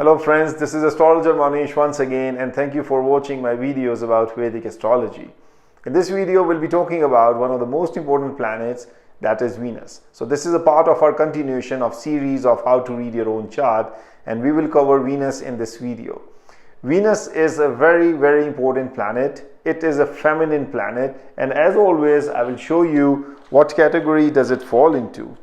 Hello friends, this is Astrologer Mohnish once again, and thank you for watching my videos about Vedic astrology. In this video, we'll be talking about one of the most important planets, that is Venus. So this is a part of our continuation of series of how to read your own chart, and we will cover Venus in this video. Venus is a very important planet. It is a feminine planet, and as always, I will show you what category does it fall into.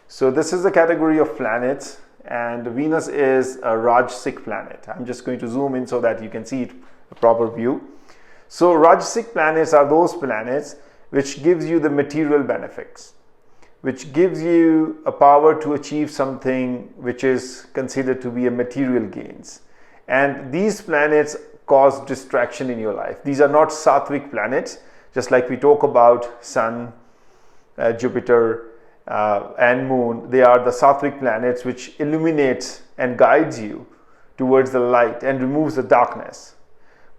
So this is the category of planets, and Venus is a Rajasic planet. I'm just going to zoom in so that you can see it a proper view. So Rajasic planets are those planets which gives you the material benefits, which gives you a power to achieve something which is considered to be a material gains. And these planets cause distraction in your life. These are not Sattvic planets, just like we talk about Sun, Jupiter, and Moon. They are the Sattvic planets which illuminates and guides you towards the light and removes the darkness.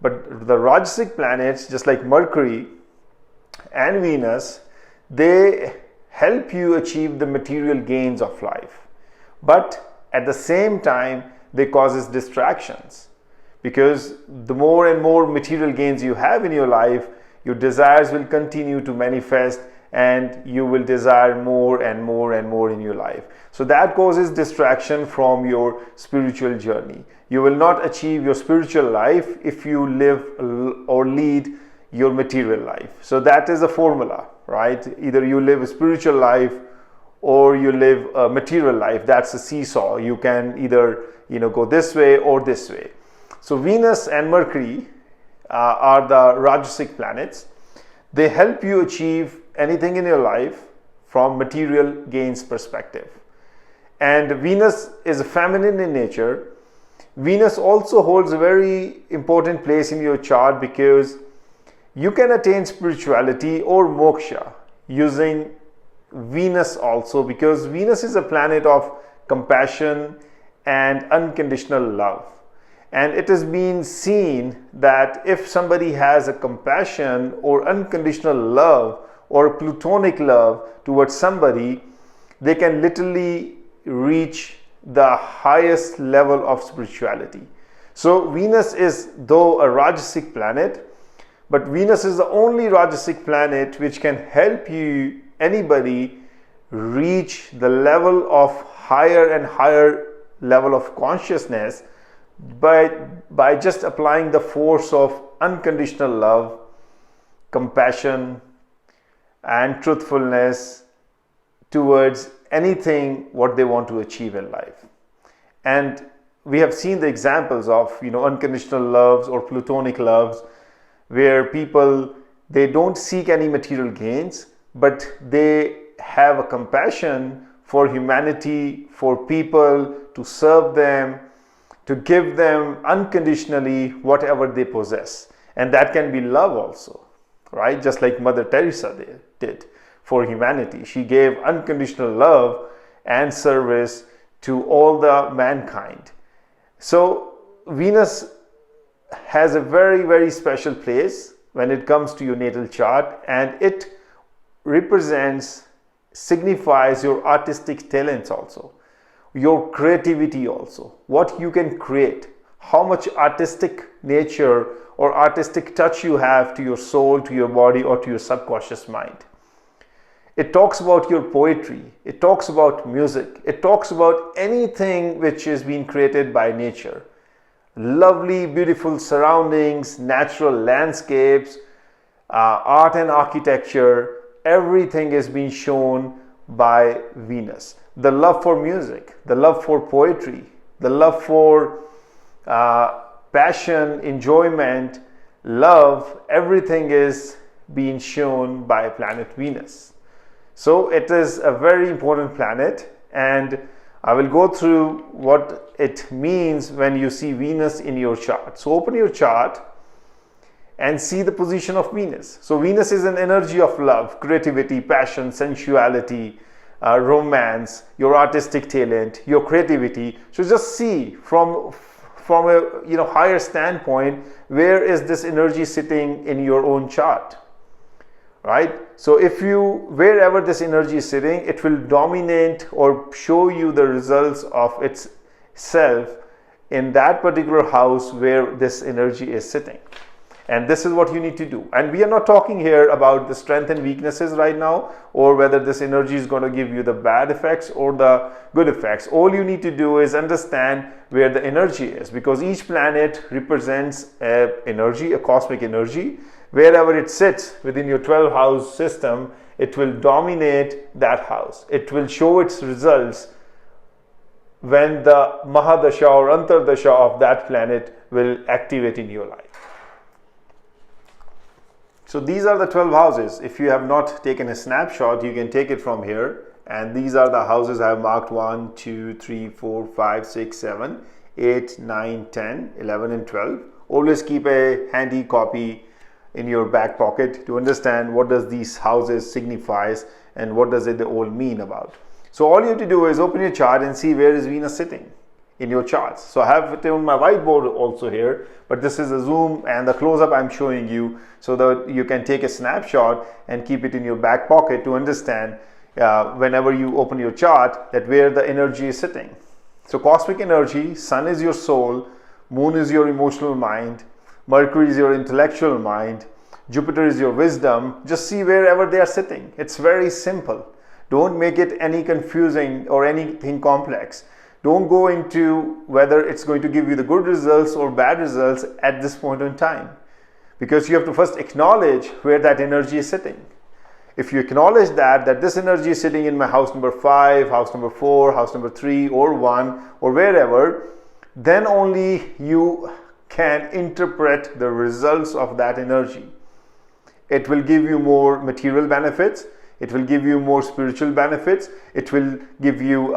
But the Rajasic planets, just like Mercury and Venus, they help you achieve the material gains of life. But at the same time, they causes distractions, because the more and more material gains you have in your life, your desires will continue to manifest, and you will desire more and more in your life. So that causes distraction from your spiritual journey. You will not achieve your spiritual life if you live or lead your material life. So that is a formula, right? Either you live a spiritual life or you live a material life. That's a seesaw. You can either go this way or this way. So Venus and Mercury are the Rajasic planets. They help you achieve anything in your life from material gains perspective. And Venus is feminine in nature. Venus also holds a very important place in your chart, because you can attain spirituality or moksha using Venus also, because Venus is a planet of compassion and unconditional love. And it has been seen that if somebody has a compassion or unconditional love or plutonic love towards somebody, they can literally reach the highest level of spirituality. So Venus is, though a Rajasic planet, but Venus is the only Rajasic planet which can help anybody reach the level of higher and higher level of consciousness by just applying the force of unconditional love, compassion, and truthfulness towards anything what they want to achieve in life. And we have seen the examples of unconditional loves or plutonic loves, where people, they don't seek any material gains, but they have a compassion for humanity, for people, to serve them, to give them unconditionally whatever they possess. And that can be love also, right? Just like Mother Teresa did for humanity. She gave unconditional love and service to all the mankind. So Venus has a very special place when it comes to your natal chart, and it signifies your artistic talents also, your creativity also, what you can create, how much artistic nature or artistic touch you have to your soul, to your body, or to your subconscious mind. It talks about your poetry, it talks about music, it talks about anything which is being created by nature. Lovely, beautiful surroundings, natural landscapes, art and architecture, everything is being shown by Venus. The love for music, the love for poetry, the love for passion, enjoyment, love, everything is being shown by planet Venus. So it is a very important planet, and I will go through what it means when you see Venus in your chart. So open your chart and see the position of Venus. So Venus is an energy of love, creativity, passion, sensuality, romance, your artistic talent, your creativity. So just see from a higher standpoint, where is this energy sitting in your own chart, right? So wherever this energy is sitting, it will dominate or show you the results of itself in that particular house where this energy is sitting. And this is what you need to do. And we are not talking here about the strength and weaknesses right now, or whether this energy is going to give you the bad effects or the good effects. All you need to do is understand where the energy is, because each planet represents an energy, a cosmic energy. Wherever it sits within your 12 house system, it will dominate that house. It will show its results when the Mahadasha or Antardasha of that planet will activate in your life. So these are the 12 houses. If you have not taken a snapshot, you can take it from here. And these are the houses I have marked 1, 2, 3, 4, 5, 6, 7, 8, 9, 10, 11 and 12. Always keep a handy copy in your back pocket to understand what does these houses signifies and what does it they all mean about. So all you have to do is open your chart and see where is Venus sitting in your charts. So I have it on my whiteboard also here, but this is a zoom and the close-up I'm showing you so that you can take a snapshot and keep it in your back pocket to understand whenever you open your chart that where the energy is sitting. So cosmic energy, Sun is your soul, Moon is your emotional mind, Mercury is your intellectual mind, Jupiter is your wisdom. Just see wherever they are sitting. It's very simple. Don't make it any confusing or anything complex. Don't go into whether it's going to give you the good results or bad results at this point in time, because you have to first acknowledge where that energy is sitting. If you acknowledge that this energy is sitting in my house number 5, house number 4, house number 3 or 1 or wherever, then only you can interpret the results of that energy. It will give you more material benefits. It will give you more spiritual benefits. It will give you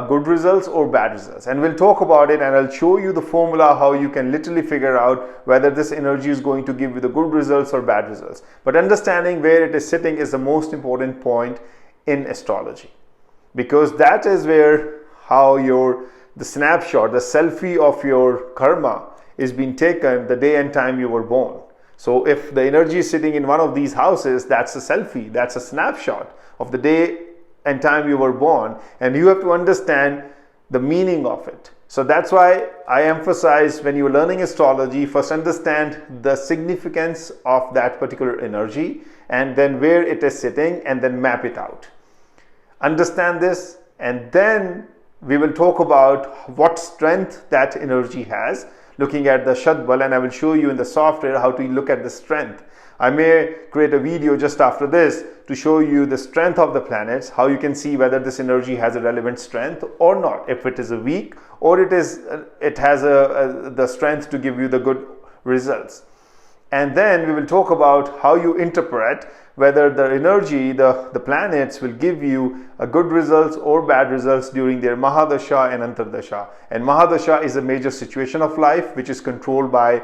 good results or bad results. And we'll talk about it, and I'll show you the formula how you can literally figure out whether this energy is going to give you the good results or bad results. But understanding where it is sitting is the most important point in astrology, because that is where how the snapshot, the selfie of your karma is being taken the day and time you were born. So if the energy is sitting in one of these houses, that's a selfie, that's a snapshot of the day and time you were born, and you have to understand the meaning of it. So that's why I emphasize when you're learning astrology, first understand the significance of that particular energy and then where it is sitting, and then map it out. Understand this, and then we will talk about what strength that energy has, looking at the Shadbal, and I will show you in the software how to look at the strength. I may create a video just after this to show you the strength of the planets, how you can see whether this energy has a relevant strength or not, if it is a weak or it has the strength to give you the good results. And then we will talk about how you interpret whether the energy, the planets will give you a good results or bad results during their Mahadasha and Antardasha. And Mahadasha is a major situation of life which is controlled by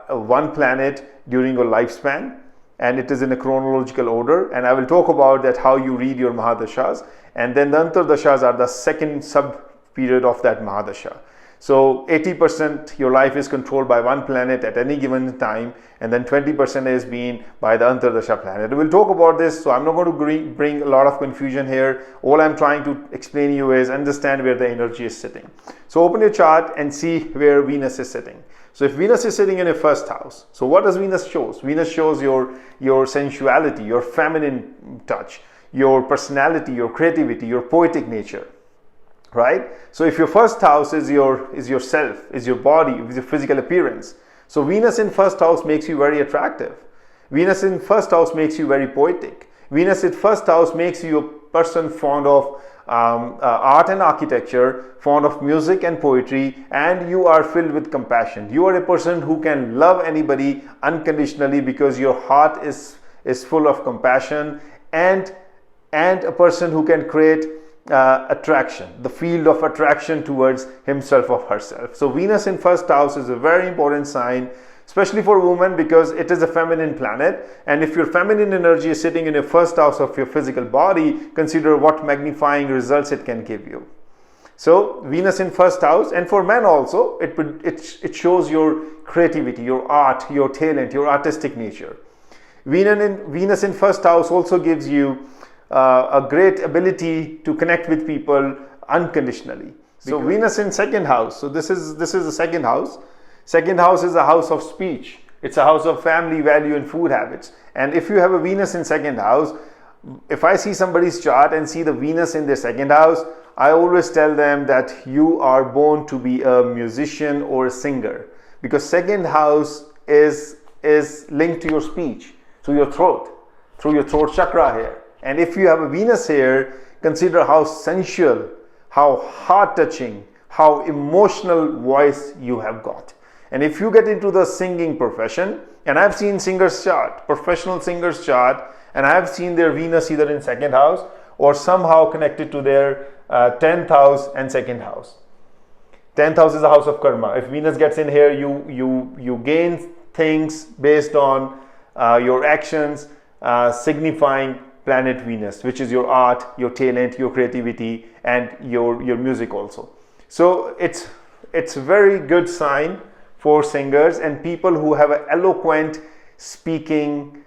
one planet during your lifespan, and it is in a chronological order. And I will talk about that, how you read your Mahadashas. And then the Antardashas are the second sub period of that Mahadasha. So 80% your life is controlled by one planet at any given time, and then 20% is being by the Antardasha planet. We'll talk about this, so I'm not going to bring a lot of confusion here. All I'm trying to explain to you is understand where the energy is sitting. So open your chart and see where Venus is sitting. So if Venus is sitting in your first house, so what does Venus shows? Venus shows your sensuality, your feminine touch, your personality, your creativity, your poetic nature. Right? So if your first house is yourself, is your body, is your physical appearance. So Venus in first house makes you very attractive. Venus in first house makes you very poetic. Venus in first house makes you a person fond of art and architecture, fond of music and poetry, and you are filled with compassion. You are a person who can love anybody unconditionally because your heart is full of compassion, and a person who can create attraction, the field of attraction towards himself or herself. So Venus in first house is a very important sign, especially for women, because it is a feminine planet. And if your feminine energy is sitting in your first house of your physical body, consider what magnifying results it can give you. So Venus in first house, and for men also, it shows your creativity, your art, your talent, your artistic nature. Venus in first house also gives you a great ability to connect with people unconditionally. So Venus in second house. So this is the second house. Second house is a house of speech. It's a house of family, value, and food habits. And if you have a Venus in second house, if I see somebody's chart and see the Venus in their second house, I always tell them that you are born to be a musician or a singer, because second house is linked to your speech, to your throat, through your throat chakra here. And if you have a Venus here, consider how sensual, how heart-touching, how emotional voice you have got. And if you get into the singing profession, and I've seen singers chart, professional singers chart, and I've seen their Venus either in second house or somehow connected to their 10th house and second house. 10th house is the house of karma. If Venus gets in here, you gain things based on your actions, signifying planet Venus, which is your art, your talent, your creativity, and your music also. So it's a very good sign for singers and people who have an eloquent speaking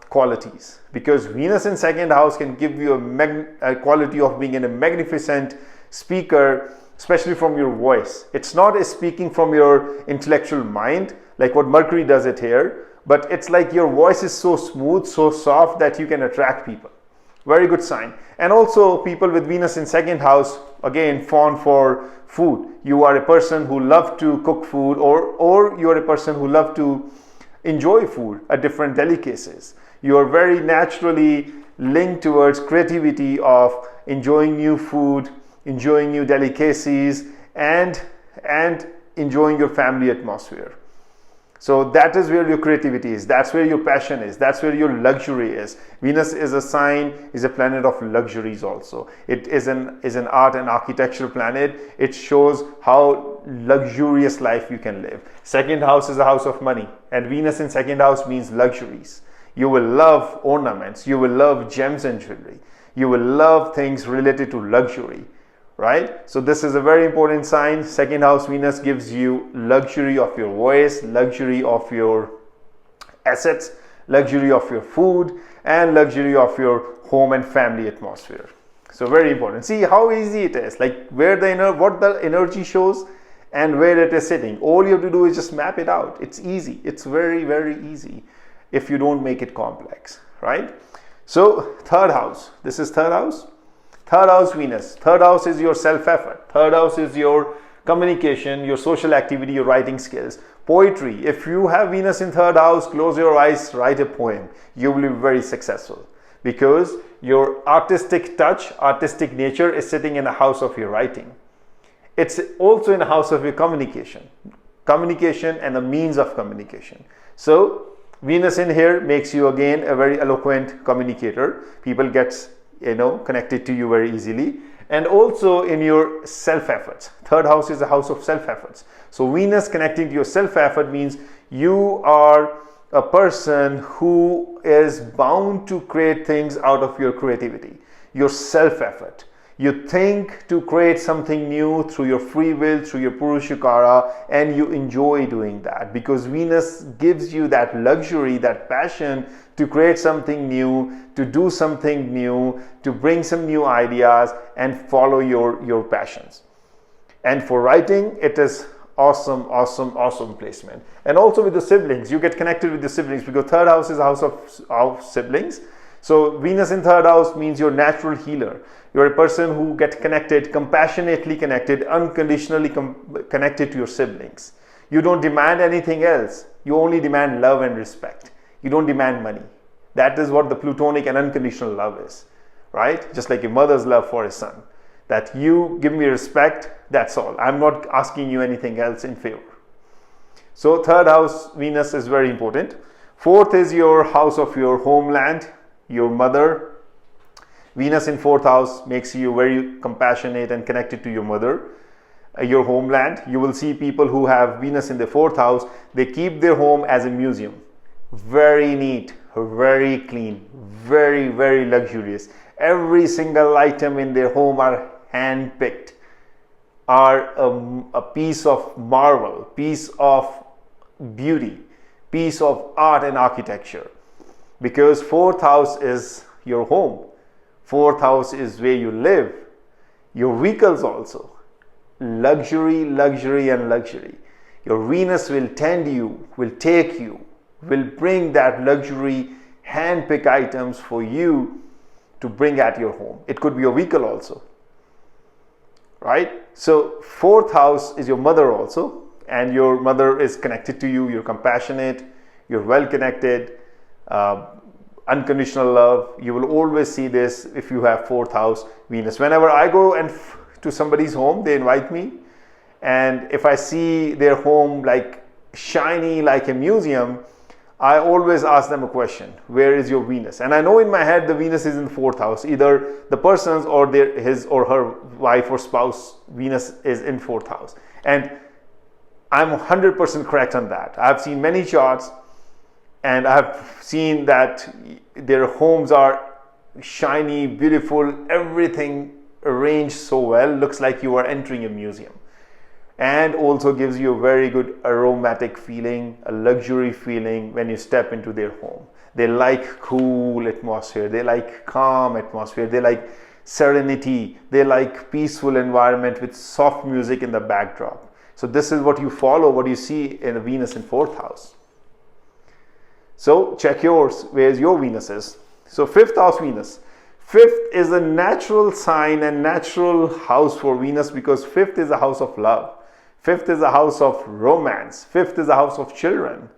qualities, because Venus in second house can give you a quality of being a magnificent speaker, especially from your voice. It's not a speaking from your intellectual mind like what Mercury does it here, but it's like your voice is so smooth, so soft that you can attract people. Very good sign. And also people with Venus in second house, again, fond for food. You are a person who loves to cook food, or you are a person who loves to enjoy food at different delicacies. You are very naturally linked towards creativity of enjoying new food, enjoying new delicacies, and enjoying your family atmosphere. So that is where your creativity is. That's where your passion is. That's where your luxury is. Venus is a sign, is a planet of luxuries also. It is an art and architectural planet. It shows how luxurious life you can live. Second house is a house of money, and Venus in second house means luxuries. You will love ornaments. You will love gems and jewelry. You will love things related to luxury. Right? So this is a very important sign. Second house Venus gives you luxury of your voice, luxury of your assets, luxury of your food, and luxury of your home and family atmosphere. So very important. See how easy it is, like what the energy shows and where it is sitting. All you have to do is just map it out. It's easy. It's very, very easy if you don't make it complex, right? So third house. This is third house. Third house Venus. Third house is your self-effort. Third house is your communication, your social activity, your writing skills. Poetry. If you have Venus in third house, close your eyes, write a poem. You will be very successful, because your artistic touch, artistic nature is sitting in the house of your writing. It's also in the house of your communication. Communication and the means of communication. So Venus in here makes you again a very eloquent communicator. People get connected to you very easily. And also in your self-efforts. Third house is a house of self-efforts. So Venus connecting to your self-effort means you are a person who is bound to create things out of your creativity, your self-effort. You think to create something new through your free will, through your Purushakara, and you enjoy doing that, because Venus gives you that luxury, that passion to create something new, to do something new, to bring some new ideas and follow your passions. And for writing, it is awesome placement. And also with the siblings, you get connected with the siblings, because third house is a house of siblings. So Venus in third house means you're a natural healer. You're a person who gets connected, compassionately connected, unconditionally connected to your siblings. You don't demand anything else. You only demand love and respect. You don't demand money. That is what the plutonic and unconditional love is, right? Just like a mother's love for a son. That you give me respect, that's all. I'm not asking you anything else in favor. So third house Venus is very important. Fourth is your house of your homeland, your mother. Venus in fourth house makes you very compassionate and connected to your mother, your homeland. You will see people who have Venus in the fourth house, they keep their home as a museum. Very neat, very clean, very, very luxurious. Every single item in their home are hand-picked, are a piece of marvel, piece of beauty, piece of art and architecture. Because fourth house is your home. Fourth house is where you live, your vehicles also, luxury, luxury, and luxury. Your Venus will tend you, will take you, will bring that luxury, hand-pick items for you to bring at your home. It could be your vehicle also, right? So fourth house is your mother also, and your mother is connected to you. You're compassionate, you're well connected, unconditional love. You will always see this if you have fourth house Venus. Whenever I go to somebody's home, they invite me, and if I see their home like shiny like a museum, I always ask them a question: where is your Venus? And I know in my head the Venus is in the fourth house. Either the person's or his or her wife or spouse Venus is in fourth house. And I'm 100% correct on that. I've seen many charts, and I've seen that their homes are shiny, beautiful, everything arranged so well, looks like you are entering a museum. And also gives you a very good aromatic feeling, a luxury feeling when you step into their home. They like cool atmosphere, they like calm atmosphere, they like serenity, they like peaceful environment with soft music in the backdrop. So this is what you follow, what you see in a Venus in fourth house. So check yours, where's your Venus is. So fifth house Venus. Fifth is a natural sign and natural house for Venus, because fifth is a house of love. Fifth is a house of romance. Fifth is a house of children.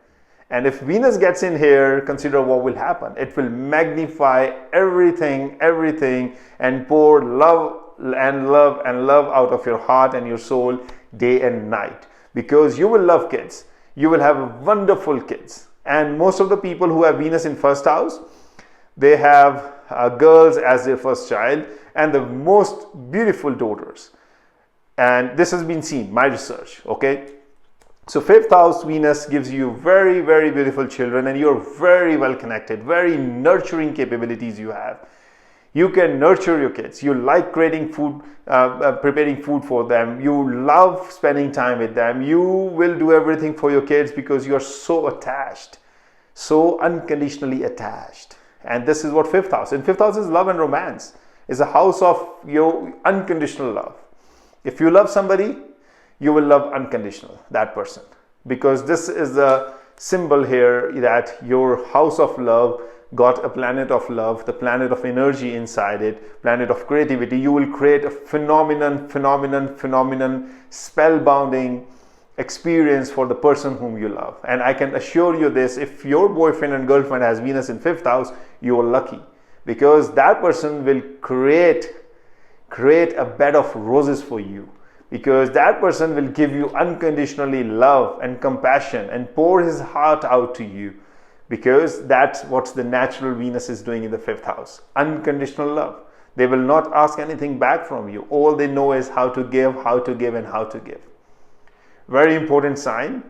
And if Venus gets in here, consider what will happen. It will magnify everything, and pour love and love and love out of your heart and your soul day and night. Because you will love kids. You will have wonderful kids. And most of the people who have Venus in first house, they have girls as their first child, and the most beautiful daughters. And this has been seen, my research, okay? So fifth house Venus gives you very, very beautiful children, and you're very well connected, very nurturing capabilities you have. You can nurture your kids. You like creating food, preparing food for them. You love spending time with them. You will do everything for your kids because you're so attached, so unconditionally attached. And this is what fifth house. And fifth house is love and romance. It's a house of your unconditional love. If you love somebody, you will love unconditional, that person. Because this is the symbol here that your house of love got a planet of love, the planet of energy inside it, planet of creativity. You will create a phenomenon, spellbounding experience for the person whom you love. And I can assure you this, if your boyfriend and girlfriend has Venus in fifth house, you are lucky. Because that person will create a bed of roses for you, because that person will give you unconditionally love and compassion and pour his heart out to you, because that's what the natural Venus is doing in the fifth house. Unconditional love. They will not ask anything back from you. All they know is how to give, and how to give. Very important sign.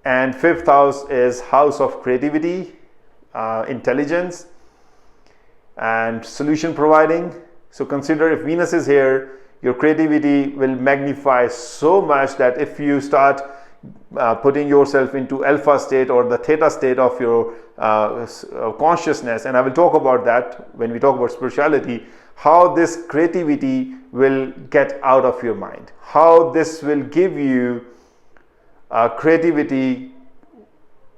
And fifth house is house of creativity, intelligence, and solution providing. So consider, if Venus is here, your creativity will magnify so much that if you start putting yourself into alpha state or the theta state of your consciousness, and I will talk about that when we talk about spirituality, how this creativity will get out of your mind, how this will give you creativity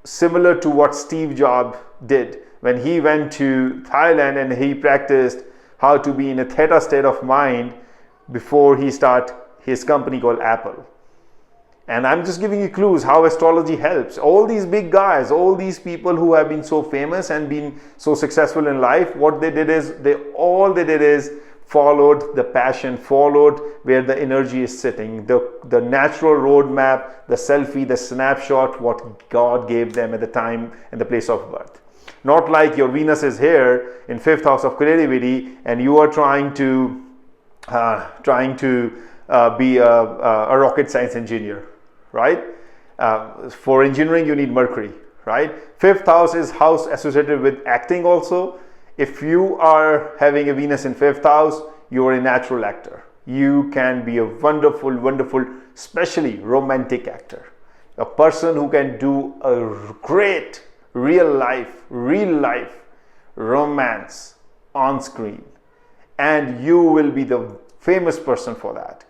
similar to what Steve Jobs did when he went to Thailand and he practiced how to be in a theta state of mind before he start his company called Apple. And I'm just giving you clues how astrology helps. All these big guys, all these people who have been so famous and been so successful in life, what they did is they followed the passion, followed where the energy is sitting, the natural roadmap, the selfie, the snapshot, what God gave them at the time and the place of birth. Not like your Venus is here in fifth house of creativity and you are trying to be a rocket science engineer, right? For engineering, you need Mercury, right? Fifth house is house associated with acting also. If you are having a Venus in fifth house, you are a natural actor. You can be a wonderful, especially romantic actor. A person who can do a great real life romance on screen. And you will be the famous person for that.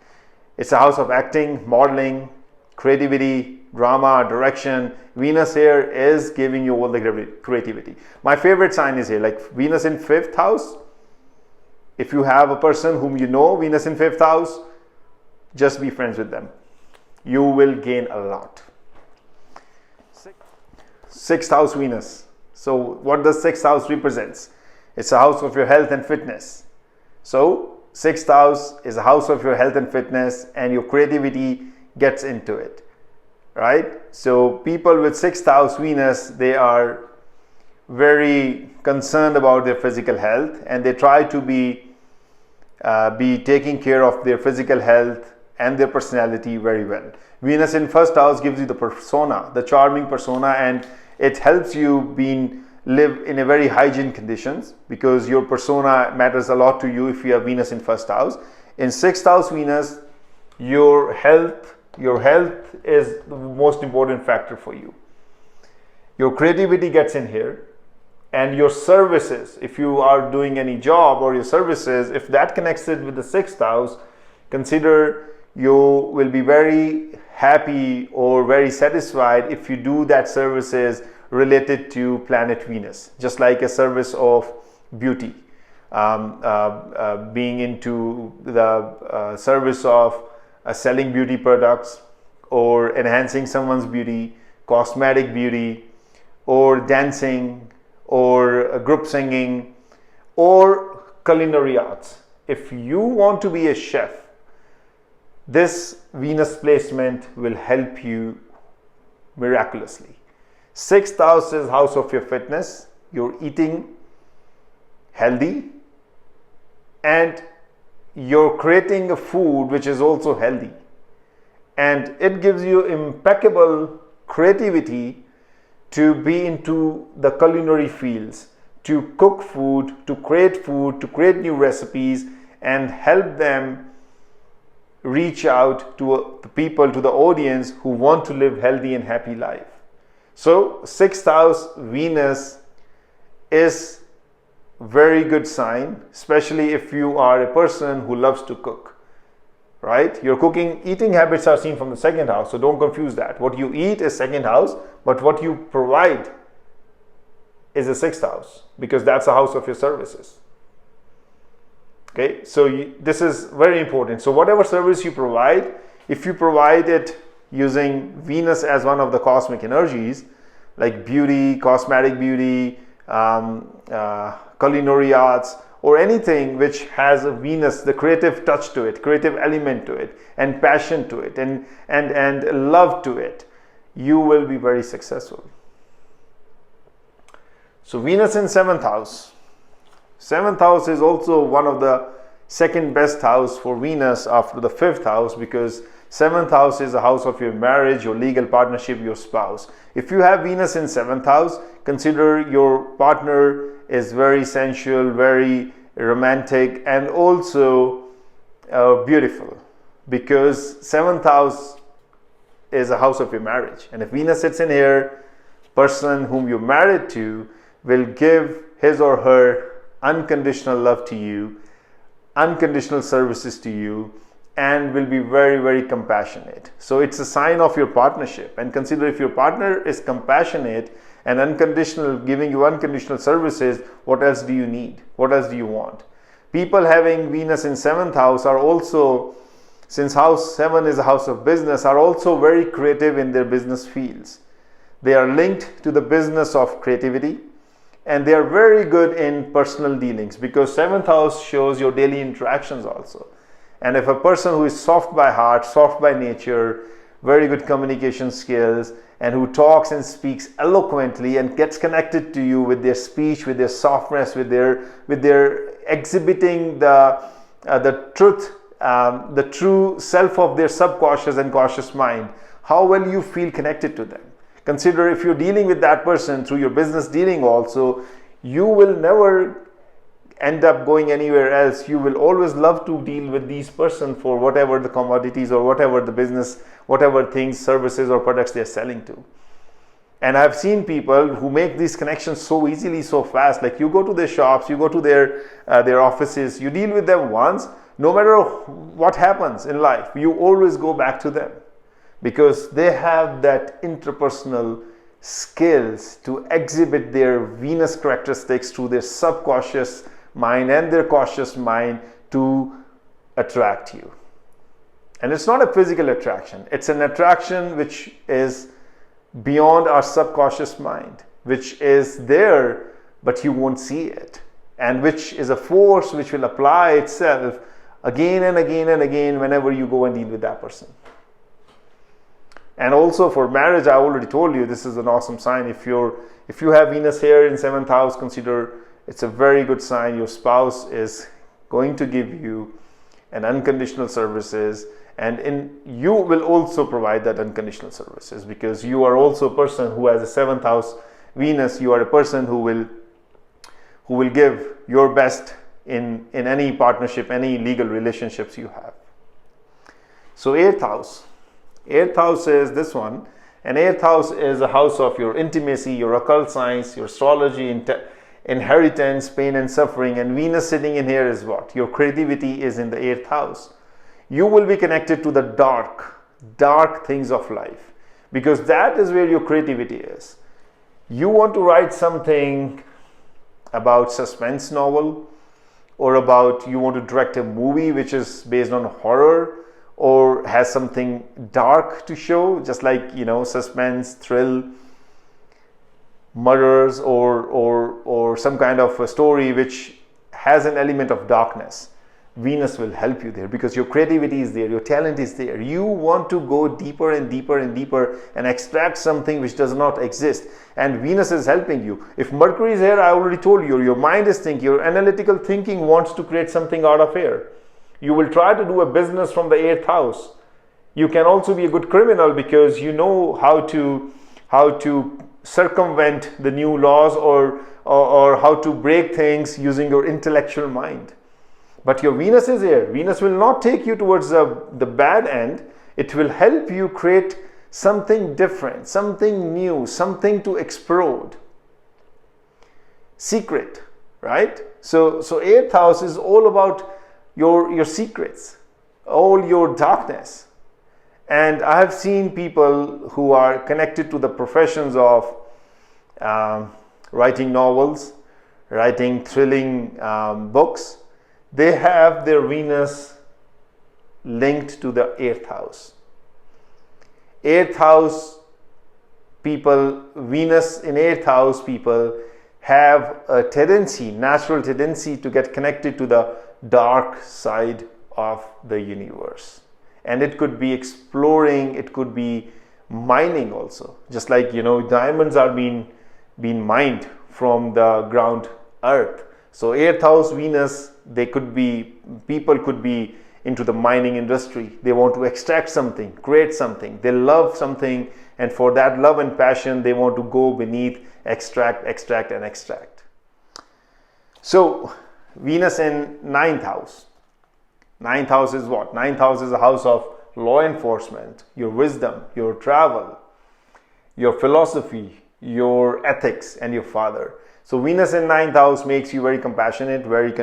It's a house of acting, modeling, creativity, drama, direction. Venus here is giving you all the creativity. My favorite sign is here, like Venus in 5th house. If you have a person whom you know, Venus in 5th house, just be friends with them. You will gain a lot. 6th house Venus. So what does 6th house represents? It's a house of your health and fitness. So 6th house is a house of your health and fitness, and your creativity gets into it, right? So people with 6th house Venus, they are very concerned about their physical health, and they try to be taking care of their physical health and their personality very well. Venus in 1st house gives you the persona, the charming persona, and it helps you live in a very hygiene conditions, because your persona matters a lot to you if you have Venus in 1st house. In 6th house Venus, your health is the most important factor for you. Your creativity gets in here, and your services, if you are doing any job or your services, if that connects it with the 6th house, consider you will be very happy or very satisfied if you do that services related to planet Venus, just like a service of beauty, being into the service of selling beauty products, or enhancing someone's beauty, cosmetic beauty, or dancing, or group singing, or culinary arts. If you want to be a chef, this Venus placement will help you miraculously. 6th house is house of your fitness. You're eating healthy, and you're creating a food which is also healthy, and it gives you impeccable creativity to be into the culinary fields, to cook food, to create new recipes, and help them reach out to the people, to the audience who want to live healthy and happy life. So 6th house Venus is very good sign, especially if you are a person who loves to cook, right? Your eating habits are seen from the 2nd house, so don't confuse that. What you eat is 2nd house, but what you provide is the 6th house, because that's the house of your services. Okay, so this is very important. So whatever service you provide, if you provide it using Venus as one of the cosmic energies, like beauty, cosmetic beauty, culinary arts, or anything which has a Venus, the creative touch to it, creative element to it, and passion to it, and love to it, you will be very successful. So Venus in 7th house. 7th house is also one of the second best house for Venus after the 5th house, because 7th house is a house of your marriage, your legal partnership, your spouse. If you have Venus in 7th house, consider your partner is very sensual, very romantic, and also beautiful, because 7th house is a house of your marriage. And if Venus sits in here, person whom you're married to will give his or her unconditional love to you, unconditional services to you, and will be very, very compassionate. So it's a sign of your partnership. And consider, if your partner is compassionate and unconditional, giving you unconditional services, what else do you need? What else do you want? People having Venus in 7th house are also, since house 7 is a house of business, are also very creative in their business fields. They are linked to the business of creativity, and they are very good in personal dealings, because 7th house shows your daily interactions also. And if a person who is soft by heart, soft by nature, very good communication skills, and who talks and speaks eloquently and gets connected to you with their speech, with their softness, with their exhibiting the truth, the true self of their subconscious and conscious mind, how will you feel connected to them? Consider, if you're dealing with that person through your business dealing also, you will never end up going anywhere else. You will always love to deal with these person for whatever the commodities or whatever the business, whatever things, services or products they're selling to. And I've seen people who make these connections so easily, so fast. Like, you go to their shops, you go to their offices, you deal with them once, no matter what happens in life, you always go back to them, because they have that interpersonal skills to exhibit their Venus characteristics through their subconscious mind and their conscious mind to attract you. And it's not a physical attraction, it's an attraction which is beyond our subconscious mind, which is there but you won't see it, and which is a force which will apply itself again and again and again whenever you go and deal with that person. And also for marriage, I already told you, this is an awesome sign. If you have Venus here in 7th house, consider it's a very good sign. Your spouse is going to give you an unconditional services, and you will also provide that unconditional services, because you are also a person who has a 7th house Venus. You are a person who will give your best in any partnership, any legal relationships you have. So 8th house. 8th house is this one, and 8th house is a house of your intimacy, your occult science, your astrology, inheritance, pain and suffering. And Venus sitting in here is what? Your creativity is in the 8th house. You will be connected to the dark things of life, because that is where your creativity is. You want to write something about suspense novel, or about you want to direct a movie which is based on horror, or has something dark to show, just like, suspense, thrill, murders, or some kind of a story which has an element of darkness. Venus will help you there, because your creativity is there, your talent is there. You want to go deeper and deeper and deeper and extract something which does not exist, and Venus is helping you. If Mercury is here, I already told you, your mind is thinking, your analytical thinking wants to create something out of here. You will try to do a business from the 8th house. You can also be a good criminal, because you know how to circumvent the new laws, or how to break things using your intellectual mind. But your Venus is here. Venus will not take you towards the bad end. It will help you create something different, something new, something to explode. Secret, right? So 8th house is all about your secrets, all your darkness. And I have seen people who are connected to the professions of writing novels, writing thrilling books. They have their Venus linked to the 8th house. 8th house people, Venus in 8th house people have a natural tendency to get connected to the dark side of the universe. And it could be exploring, it could be mining also. Just like, diamonds are being mined from the ground earth. So 8th house Venus, people could be into the mining industry. They want to extract something, create something. They love something, and for that love and passion, they want to go beneath, extract, and extract. So Venus in 9th house. 9th house is what? 9th house is a house of law enforcement, your wisdom, your travel, your philosophy, your ethics, and your father. So Venus in 9th house makes you very compassionate, very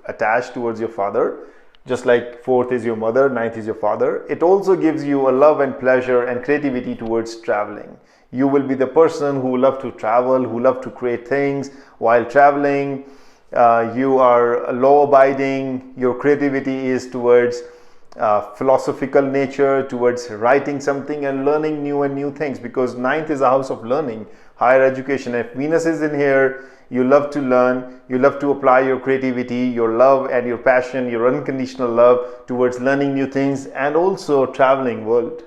attached towards your father. Just like 4th is your mother, 9th is your father. It also gives you a love and pleasure and creativity towards traveling. You will be the person who love to travel, who love to create things while traveling. You are law-abiding. Your creativity is towards philosophical nature, towards writing something and learning new things, because 9th is a house of learning, higher education. If Venus is in here, you love to learn, you love to apply your creativity, your love and your passion, your unconditional love towards learning new things and also traveling world.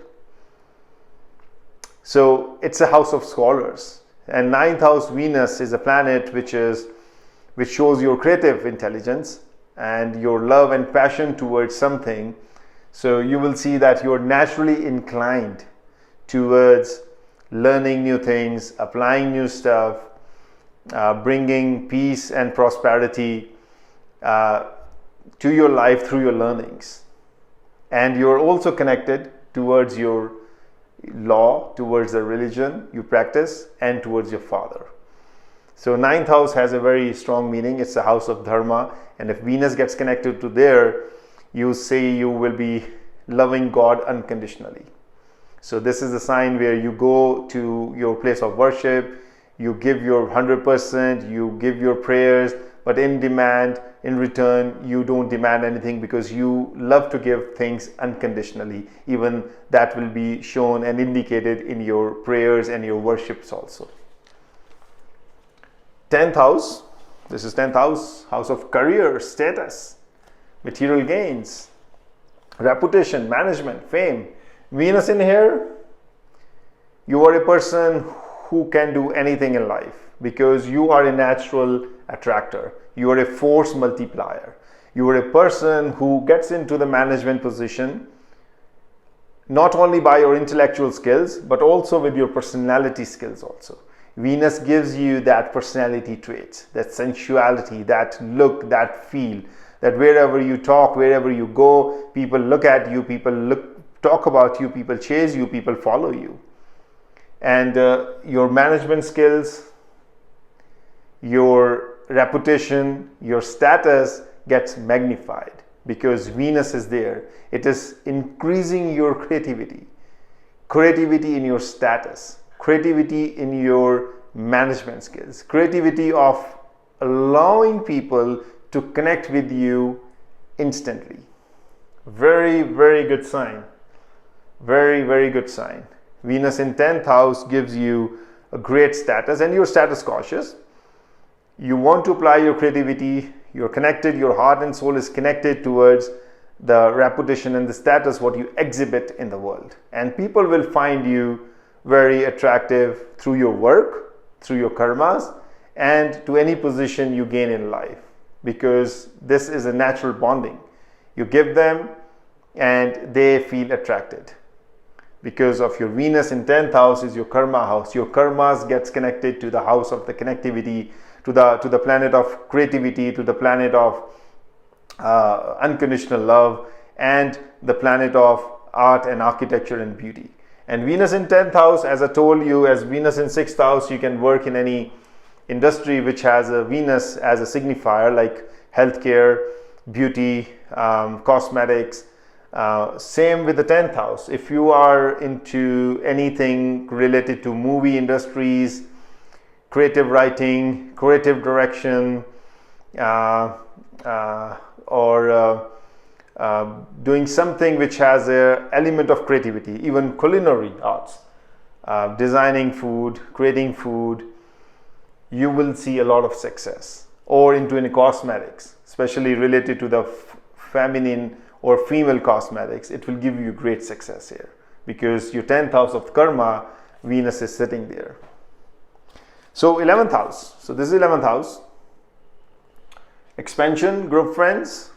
So it's a house of scholars, and 9th house Venus is a planet which shows your creative intelligence and your love and passion towards something. So you will see that you're naturally inclined towards learning new things, applying new stuff, bringing peace and prosperity to your life through your learnings. And you're also connected towards your law, towards the religion you practice, and towards your father. So 9th house has a very strong meaning. It's a house of dharma, and if Venus gets connected to there, you say you will be loving God unconditionally. So this is a sign where you go to your place of worship, you give your 100%, you give your prayers, but in return, you don't demand anything, because you love to give things unconditionally. Even that will be shown and indicated in your prayers and your worships also. 10th house, this is 10th house of career, status, material gains, reputation, management, fame. Venus in here, you are a person who can do anything in life, because you are a natural attractor. You are a force multiplier. You are a person who gets into the management position not only by your intellectual skills, but also with your personality skills also. Venus gives you that personality traits, that sensuality, that look, that feel, that wherever you talk, wherever you go, people look at you, talk about you, people chase you, people follow you. And your management skills, your reputation, your status gets magnified because Venus is there. It is increasing your creativity in your status, creativity in your management skills, creativity of allowing people to connect with you instantly. Very, very good sign. Very, very good sign. Venus in 10th house gives you a great status, and you're status cautious. You want to apply your creativity. You're connected, your heart and soul is connected towards the reputation and the status what you exhibit in the world. And people will find you very attractive through your work, through your karmas, and to any position you gain in life, because this is a natural bonding. You give them and they feel attracted. Because of your Venus in 10th house is your karma house. Your karmas gets connected to the house of the connectivity, to the planet of creativity, to the planet of unconditional love, and the planet of art and architecture and beauty. And Venus in 10th house, as I told you, as Venus in 6th house, you can work in any industry which has a Venus as a signifier, like healthcare, beauty, cosmetics. Same with the 10th house. If you are into anything related to movie industries, creative writing, creative direction, or doing something which has an element of creativity, even culinary arts, designing food, creating food, you will see a lot of success. Or into any cosmetics, especially related to the feminine or female cosmetics, it will give you great success here, because your 10th house of karma, Venus is sitting there. So 11th house, so this is 11th house, expansion, group friends,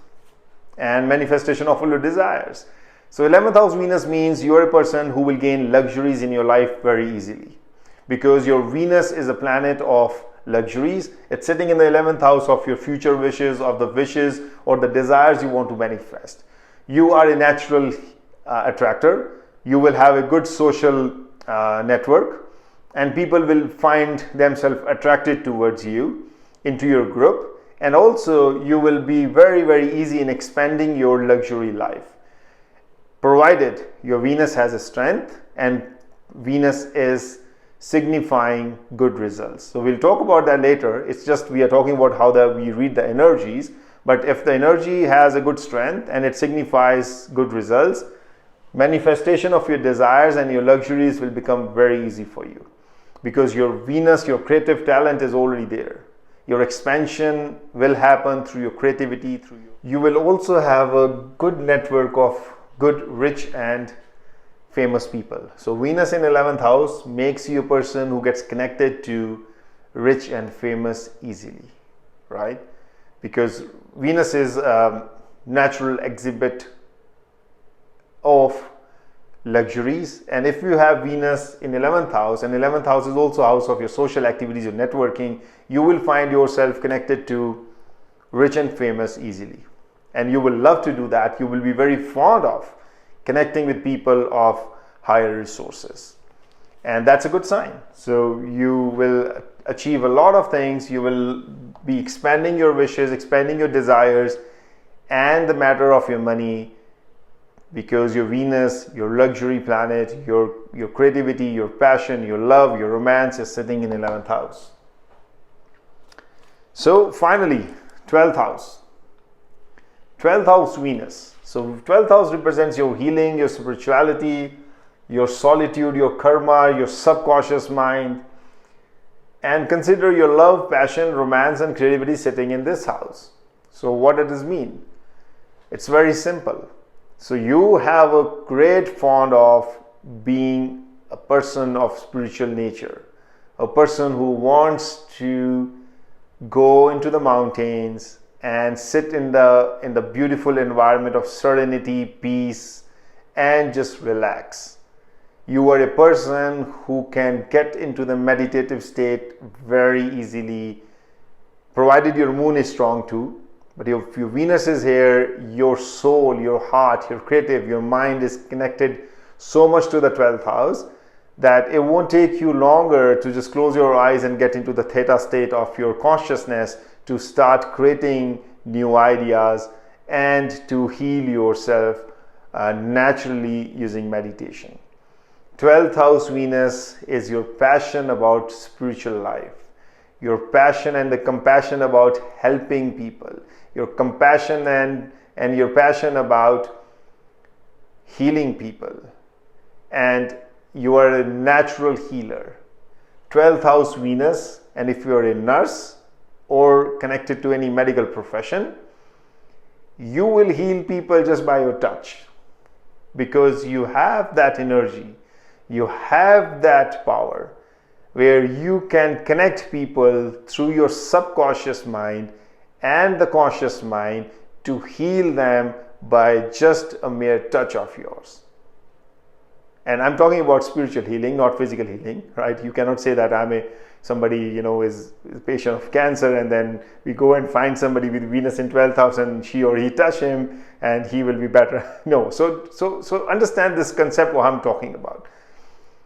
and manifestation of all your desires. So 11th house Venus means you are a person who will gain luxuries in your life very easily, because your Venus is a planet of luxuries. It's sitting in the 11th house of your future wishes, of the wishes or the desires you want to manifest. You are a natural attractor. You will have a good social network, and people will find themselves attracted towards you, into your group. And also you will be very, very easy in expanding your luxury life, provided your Venus has a strength, and Venus is signifying good results. So we'll talk about that later. It's just we are talking about how we read the energies. But if the energy has a good strength and it signifies good results, manifestation of your desires and your luxuries will become very easy for you, because your Venus, your creative talent is already there. Your expansion will happen through your creativity. You will also have a good network of good, rich and famous people. So Venus in 11th house makes you a person who gets connected to rich and famous easily, right? Because Venus is a natural exhibit of luxuries, and if you have Venus in 11th house, and 11th house is also a house of your social activities, your networking, you will find yourself connected to rich and famous easily, and you will love to do that. You will be very fond of connecting with people of higher resources, and that's a good sign. So you will achieve a lot of things. You will be expanding your wishes, expanding your desires, and the matter of your money, because your Venus, your luxury planet, your creativity, your passion, your love, your romance is sitting in 11th house. So finally, 12th house. 12th house Venus. So 12th house represents your healing, your spirituality, your solitude, your karma, your subconscious mind. And consider your love, passion, romance and creativity sitting in this house. So what does this mean? It's very simple. So you have a great fond of being a person of spiritual nature, a person who wants to go into the mountains and sit in the beautiful environment of serenity, peace, and just relax. You are a person who can get into the meditative state very easily, provided your moon is strong too. But if your Venus is here, your soul, your heart, your creative, your mind is connected so much to the 12th house that it won't take you longer to just close your eyes and get into the theta state of your consciousness to start creating new ideas and to heal yourself naturally using meditation. 12th house Venus is your passion about spiritual life, your passion and the compassion about helping people, your compassion and your passion about healing people, and you are a natural healer. 12th house Venus, and if you are a nurse or connected to any medical profession, you will heal people just by your touch, because you have that energy, you have that power where you can connect people through your subconscious mind and the conscious mind to heal them by just a mere touch of yours. And I'm talking about spiritual healing, not physical healing, right? You cannot say that I'm somebody, is a patient of cancer, and then we go and find somebody with Venus in 12th house and she or he touch him and he will be better. No, so understand this concept what I'm talking about.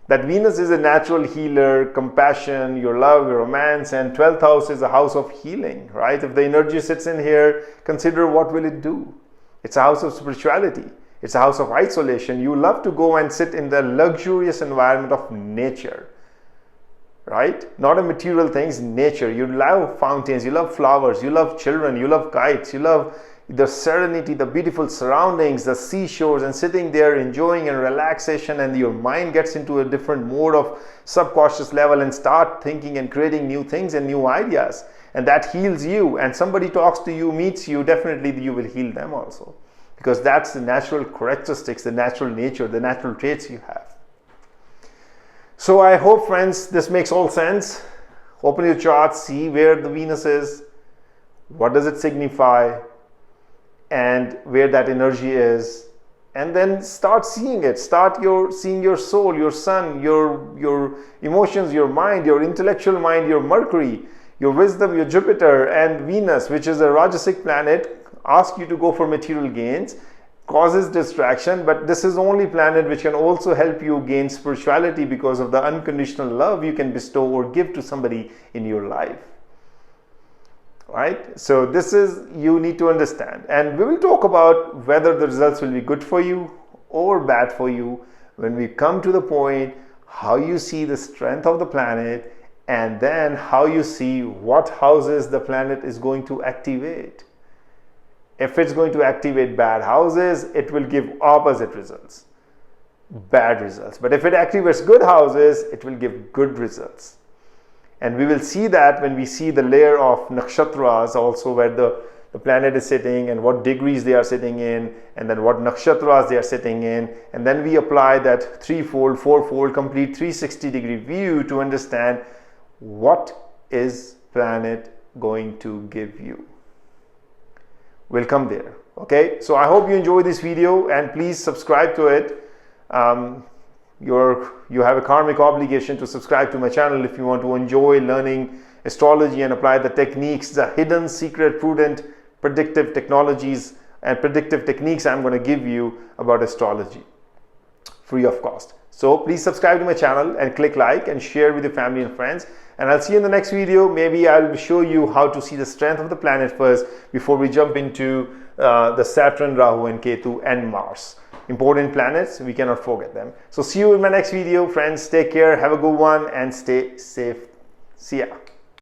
That Venus is a natural healer, compassion, your love, your romance, and 12th house is a house of healing, right? If the energy sits in here, consider what will it do? It's a house of spirituality. It's a house of isolation. You love to go and sit in the luxurious environment of nature, right? Not a material things, nature. You love fountains, you love flowers, you love children, you love kites, you love the serenity, the beautiful surroundings, the seashores, and sitting there enjoying and relaxation, and your mind gets into a different mode of subconscious level and start thinking and creating new things and new ideas, and that heals you. And somebody talks to you, meets you, definitely you will heal them also, because that's the natural characteristics, the natural nature, the natural traits you have. So I hope, friends, this makes all sense. Open your chart, see where the Venus is, what does it signify, and where that energy is, and then start seeing it. Seeing your soul, your sun, your emotions, your mind, your intellectual mind, your Mercury, your wisdom, your Jupiter, and Venus, which is a Rajasic planet, ask you to go for material gains, causes distraction, but this is the only planet which can also help you gain spirituality because of the unconditional love you can bestow or give to somebody in your life. Right? So this is, you need to understand, and we will talk about whether the results will be good for you or bad for you when we come to the point how you see the strength of the planet, and then how you see what houses the planet is going to activate. If it's going to activate bad houses, it will give opposite results, bad results. But if it activates good houses, it will give good results. And we will see that when we see the layer of nakshatras, also where the planet is sitting and what degrees they are sitting in, and then what nakshatras they are sitting in, and then we apply that threefold, fourfold, complete 360-degree view to understand what is planet going to give you. We'll come there. Okay, so I hope you enjoyed this video, and please subscribe to it. You have a karmic obligation to subscribe to my channel if you want to enjoy learning astrology and apply the techniques, the hidden, secret, prudent, predictive technologies and predictive techniques I'm going to give you about astrology, free of cost. So please subscribe to my channel and click like and share with your family and friends. And I'll see you in the next video. Maybe I'll show you how to see the strength of the planet first before we jump into the Saturn, Rahu and Ketu and Mars. Important planets, we cannot forget them. So see you in my next video, friends. Take care, have a good one and stay safe. See ya.